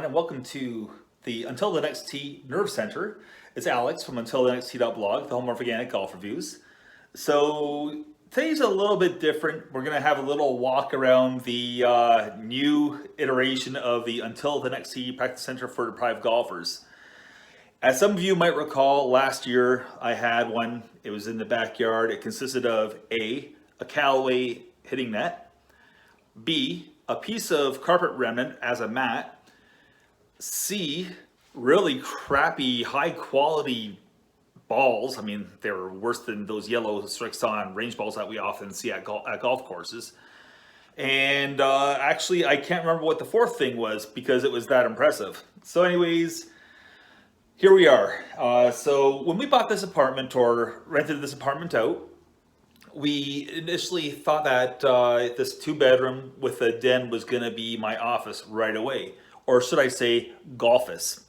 everyone, and welcome to the Until the Next Tee Nerve Center. It's Alex from UntilTheNextTee.blog, the home of organic golf reviews. So today's a little bit different. We're going to have a little walk around the new iteration of the Until the Next Tee Practice Center for deprived golfers. As some of you might recall, last year I had one. It was in the backyard. It consisted of A, a Callaway hitting net, B, a piece of carpet remnant as a mat, C, really crappy, high quality balls. I mean, they were worse than those yellow Strixon range balls that we often see at golf courses. And actually, I can't remember what the fourth thing was because it was that impressive. So anyways, here we are. So when we bought this apartment or rented this apartment out, we initially thought that this 2-bedroom with a den was going to be my office right away, or should I say golffice.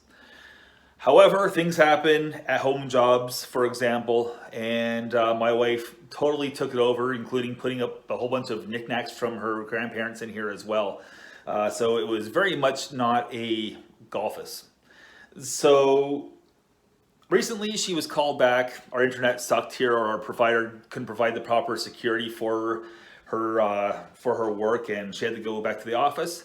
However, things happen at home jobs, for example, and my wife totally took it over, including putting up a whole bunch of knickknacks from her grandparents in here as well. So it was very much not a golffice. So recently, she was called back. Our internet sucked here, or our provider couldn't provide the proper security for her work, and she had to go back to the office.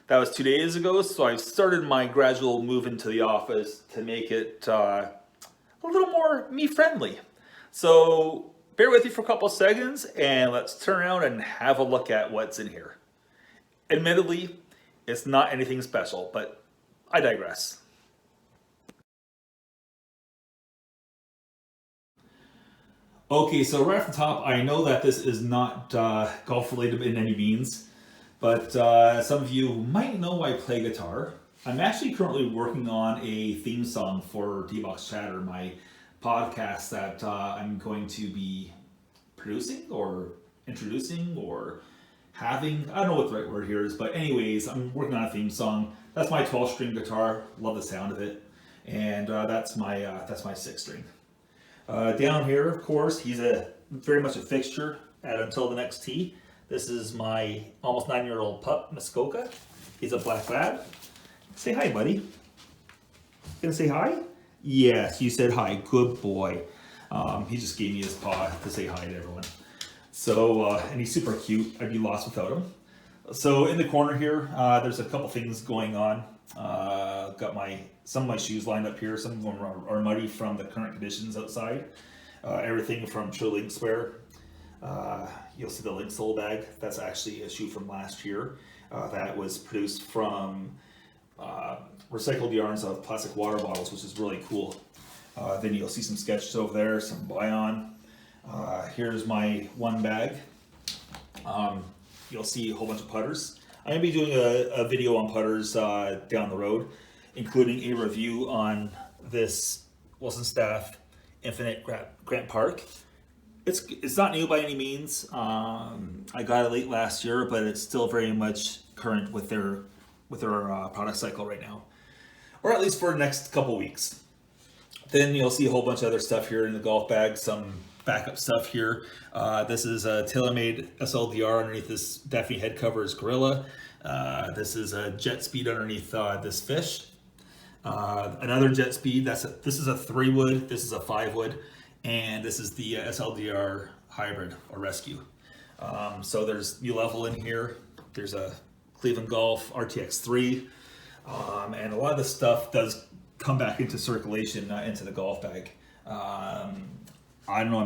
That was 2 days ago, so I've started my gradual move into the office to make it a little more me-friendly. So bear with me for a couple of seconds, and let's turn around and have a look at what's in here. Admittedly, it's not anything special, but I digress. Okay, so right off the top, I know that this is not golf related in any means, but some of you might know I play guitar. I'm actually currently working on a theme song for D-Box Chatter, my podcast that I'm going to be producing or introducing or having. I don't know what the right word here is, but anyways, I'm working on a theme song. That's my 12-string guitar. Love the sound of it, and that's my 6-string. Down here, of course, he's very much a fixture at Until the Next Tee. This is my almost 9-year-old pup, Muskoka. He's a black lab. Say hi, buddy. Gonna say hi? Yes, you said hi. Good boy. He just gave me his paw to say hi to everyone. So, and he's super cute. I'd be lost without him. So in the corner here, there's a couple things going on. Got some of my shoes lined up here. Some of them are muddy from the current conditions outside. Everything from True Links wear. You'll see the link sole bag. That's actually a shoe from last year. That was produced from recycled yarns of plastic water bottles, which is really cool. Then you'll see some sketches over there, some Bion. Here's my one bag. You'll see a whole bunch of putters. I'm going to be doing a video on putters down the road, including a review on this Wilson Staff Infinite Grant Park. It's not new by any means. I got it late last year, but it's still very much current with their product cycle right now, or at least for the next couple weeks. Then you'll see a whole bunch of other stuff here in the golf bag, some backup stuff here. This is a TaylorMade SLDR underneath this Daphne head cover is Gorilla. This is a Jet Speed underneath this fish. Another Jet Speed. This is a 3-wood. This is a 5-wood, and this is the SLDR Hybrid or Rescue. So there's U-Level in here. There's a Cleveland Golf RTX3, and a lot of this stuff does come back into circulation into the golf bag. I don't know.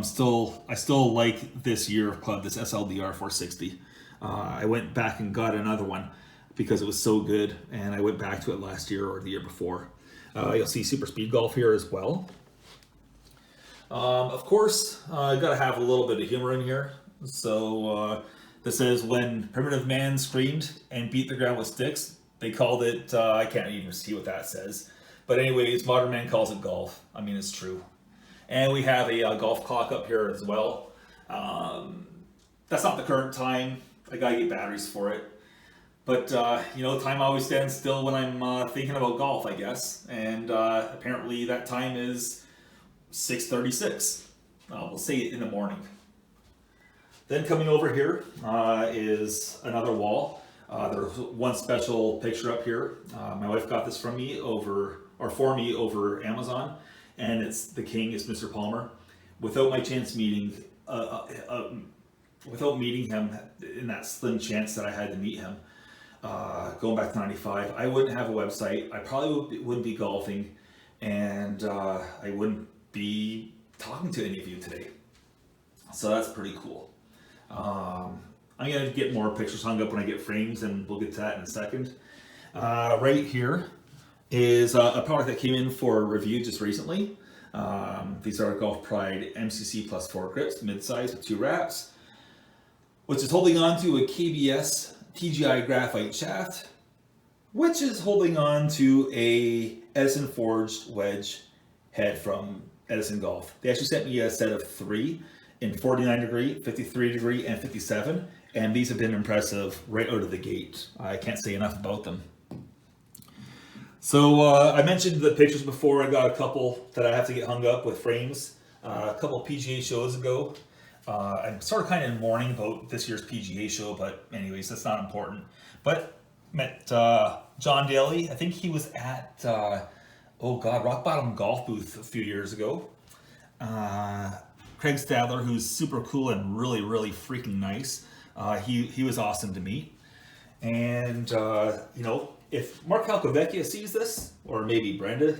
I still like this year of club, this SLDR 460. I went back and got another one because it was so good, and I went back to it last year or the year before. You'll see Super Speed Golf here as well. Of course, you got to have a little bit of humor in here. So this says, when primitive man screamed and beat the ground with sticks, they called it. I can't even see what that says, but anyways, modern man calls it golf. I mean, it's true. And we have a golf clock up here as well. That's not the current time. I gotta get batteries for it. But, time always stands still when I'm thinking about golf, I guess. And apparently that time is 6:36. We'll say it in the morning. Then coming over here is another wall. There's one special picture up here. My wife got this for me over Amazon, and it's the king, it's Mr. Palmer. Without my chance meeting, without meeting him in that slim chance that I had to meet him, going back to '95, I wouldn't have a website. I probably wouldn't be golfing, and I wouldn't be talking to any of you today. So that's pretty cool. I'm gonna get more pictures hung up when I get frames, and we'll get to that in a second. Right here is a product that came in for review just recently. These are Golf Pride MCC Plus 4 grips, mid-size with 2 wraps, which is holding on to a KBS TGI graphite shaft, which is holding on to a Edison forged wedge head from Edison Golf. They actually sent me a set of 3 in 49 degree, 53 degree, and 57, and these have been impressive right out of the gate. I can't say enough about them. So I mentioned the pictures before. I got a couple that I have to get hung up with frames. A couple PGA shows ago. I'm sort of kind of in mourning about this year's PGA show, but anyways, that's not important. But met John Daly. I think he was at Rock Bottom Golf Booth a few years ago. Craig Stadler, who's super cool and really, really freaking nice. He was awesome to meet. And you know, if Mark Calcavecchia sees this, or maybe Brenda,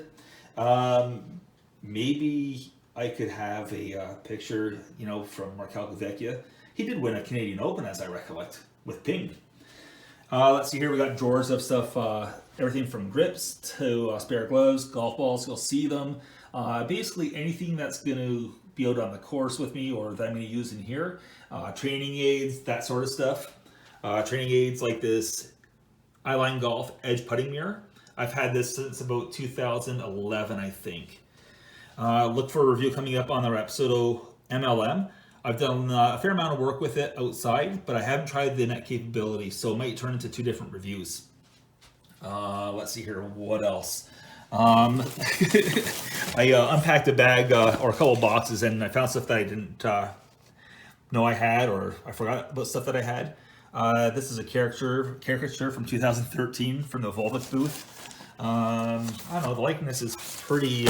maybe I could have a picture, you know, from Mark Calcavecchia. He did win a Canadian Open, as I recollect, with Ping. Let's see here, we got drawers of stuff, everything from grips to spare gloves, golf balls, you'll see them. Basically anything that's going to be out on the course with me or that I'm going to use in here. Training aids, that sort of stuff. Training aids like this Eyeline Golf Edge Putting Mirror. I've had this since about 2011, I think. Look for a review coming up on our Rapsodo MLM. I've done a fair amount of work with it outside, but I haven't tried the net capability, so it might turn into 2 different reviews. Let's see here, what else? I unpacked a bag or a couple boxes, and I found stuff that I didn't know I had, or I forgot about stuff that I had. This is a caricature from 2013 from the Volvic booth. I don't know, the likeness is pretty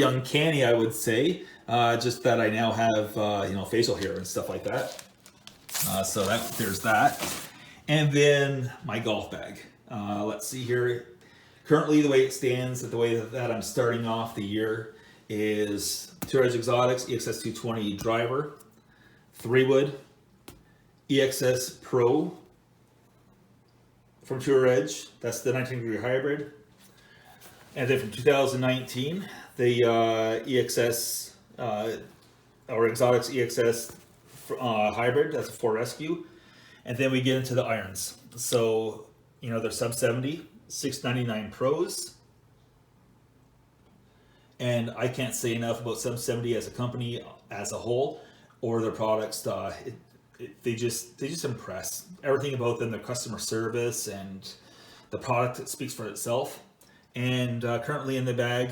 uncanny, I would say. Just that I now have you know, facial hair and stuff like that. So there's that. And then my golf bag. Let's see here. Currently, the way it stands, the way that I'm starting off the year is Tour Edge Exotics EXS 220 driver, 3-wood, EXS Pro from Tour Edge. That's the 19-degree hybrid. And then from 2019, the EXS or Exotics EXS hybrid. That's a 4 Rescue. And then we get into the irons. So, you know, they're sub 70. 699 Pros, and I can't say enough about Sub 70 as a company as a whole, or their products. They just impress. Everything about them, their customer service and the product speaks for itself. And currently in the bag,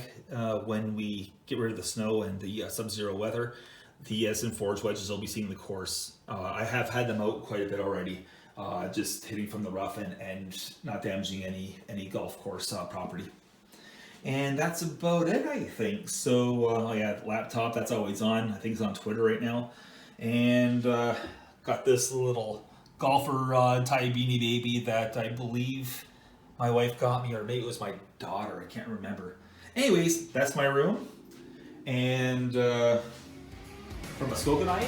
when we get rid of the snow and the sub-zero weather, the Edison Forge wedges will be seeing the course. I have had them out quite a bit already. Just hitting from the rough and not damaging any golf course property. And that's about it, I think. So yeah, laptop, that's always on. I think it's on Twitter right now. And got this little golfer tie beanie baby that I believe my wife got me, or maybe it was my daughter, I can't remember. Anyways, that's my room. And from Muskoka and I,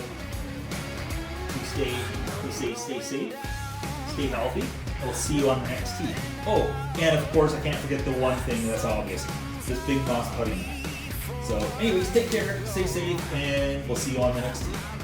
we stay safe. Stay healthy. We'll see you on the next tee. Oh, and of course, I can't forget the one thing that's obvious. This big boss putting. So anyways, take care, stay safe, and we'll see you on the next tee.